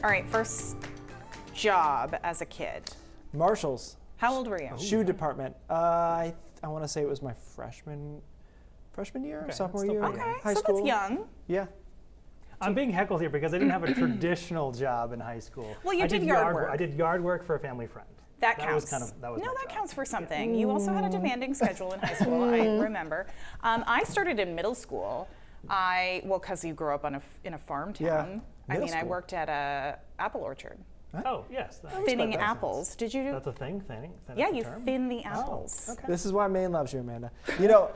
All right, first job as a kid. Marshalls. How old were you? Shoe department. I want to say it was my freshman year, Okay, sophomore that's still year, pretty Okay, high so school. that's young. Yeah. I'm being heckled here because I didn't have a traditional job in high school. Well, you I did yard work. I did yard work for a family friend. That counts. That was no, my that job. counts for something. You also had a demanding schedule in high school, I remember. I started in middle school. Because you grew up in a farm town. Yeah, I middle I school. worked at a apple orchard. Oh, yes. Thinning that. apples. Did you do? That's a thing, thinning? Yeah, the you term? thin the apples. Okay. This is why Maine loves you, Amanda. You know,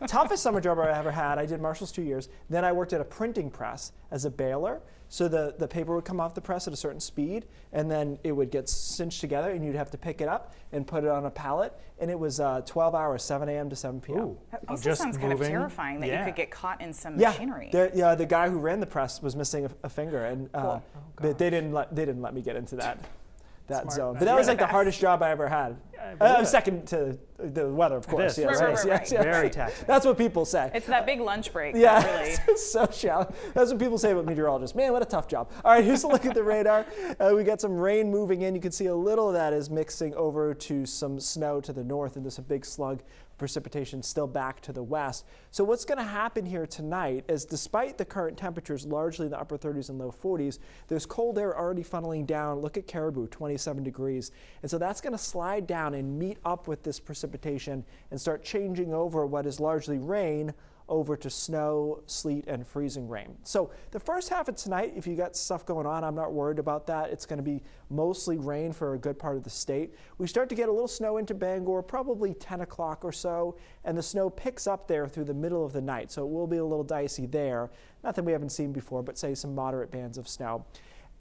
toughest summer job I ever had, I did Marshalls 2 years. Then I worked at a printing press as a baler. So the paper would come off the press at a certain speed, and then it would get cinched together, and you'd have to pick it up and put it on a pallet. And it was 12 hours, 7 a.m. to 7 p.m. Ooh. That also Just sounds kind of moving. terrifying that you Yeah. could get caught in some Yeah, machinery. the guy who ran the press was missing a finger, and Cool. they didn't let me get into that Smart. zone. But That's that was the like the best. hardest job I ever had. I believe it. Second to the weather, of course. This, Yes, right, yes, right, yes, right. yes. Very taxing. That's what people say. It's that big lunch break. Yeah, That really. it's so shallow. That's what people say about meteorologists. Man, what a tough job. All right, here's a look at the radar. We got some rain moving in. You can see a little of that is mixing over to some snow to the north, and there's a big slug precipitation still back to the west. So what's going to happen here tonight is, despite the current temperatures largely in the upper 30s and low 40s, there's cold air already funneling down. Look at Caribou, 27 degrees. And so that's going to slide down and meet up with this precipitation and start changing over what is largely rain over to snow, sleet, and freezing rain. So the first half of tonight, if you got stuff going on, I'm not worried about that. It's going to be mostly rain for a good part of the state. We start to get a little snow into Bangor, probably 10 o'clock or so, and the snow picks up there through the middle of the night. So it will be a little dicey there. Nothing we haven't seen before, but say some moderate bands of snow.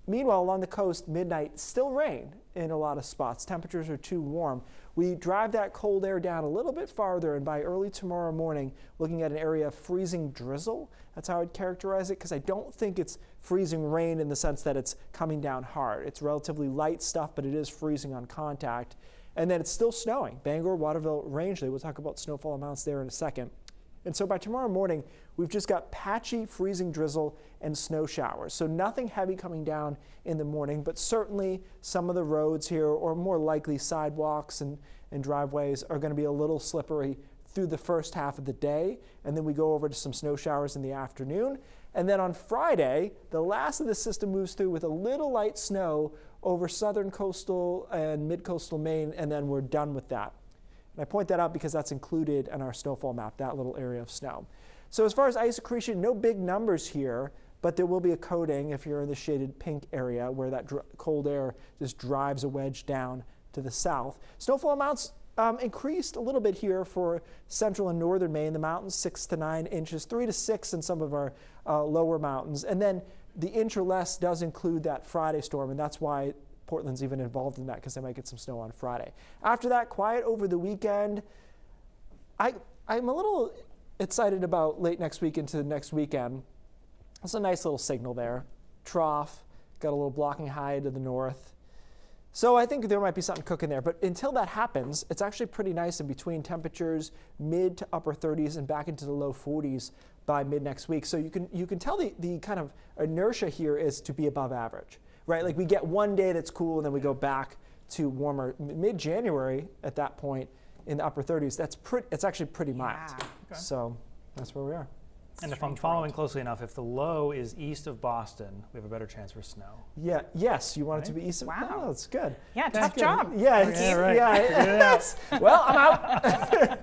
Meanwhile, along the coast, midnight, still rain in a lot of spots. Temperatures are too warm. We drive that cold air down a little bit farther, and by early tomorrow morning, looking at an area of freezing drizzle. That's how I'd characterize it, because I don't think it's freezing rain in the sense that it's coming down hard. It's relatively light stuff, but it is freezing on contact. And then it's still snowing. Bangor, Waterville, Rangeley. We'll talk about snowfall amounts there in a second. And so by tomorrow morning, we've just got patchy freezing drizzle and snow showers. So nothing heavy coming down in the morning, but certainly some of the roads here, or more likely sidewalks and driveways, are going to be a little slippery through the first half of the day. And then we go over to some snow showers in the afternoon. And then on Friday, the last of the system moves through with a little light snow over southern coastal and mid-coastal Maine, and then we're done with that. And I point that out because that's included in our snowfall map, that little area of snow. So as far as ice accretion, no big numbers here, but there will be a coating if you're in the shaded pink area where that cold air just drives a wedge down to the south. Snowfall amounts increased a little bit here for central and northern Maine. The mountains 6 to 9 inches, 3 to 6 in some of our lower mountains. And then the inch or less does include that Friday storm, and that's why Portland's even involved in that, because they might get some snow on Friday. After that, quiet over the weekend. I'm a little excited about late next week into next weekend. It's a nice little signal there. Trough, got a little blocking high to the north. So I think there might be something cooking there. But until that happens, it's actually pretty nice in between temperatures, mid to upper 30s and back into the low 40s by mid next week. So you can tell the kind of inertia here is to be above average. Right, like we get one day that's cool, and then we go back to warmer. Mid-January at that point in the upper 30s. It's actually pretty mild. Yeah. Okay. So that's where we are. And if I'm following closely enough, if the low is east of Boston, we have a better chance for snow. Yeah. Yes, you want it to be east of. Wow. Oh, that's good. Yeah, That's tough good. job. Yeah. Yeah, right. Yeah. Well, I'm out.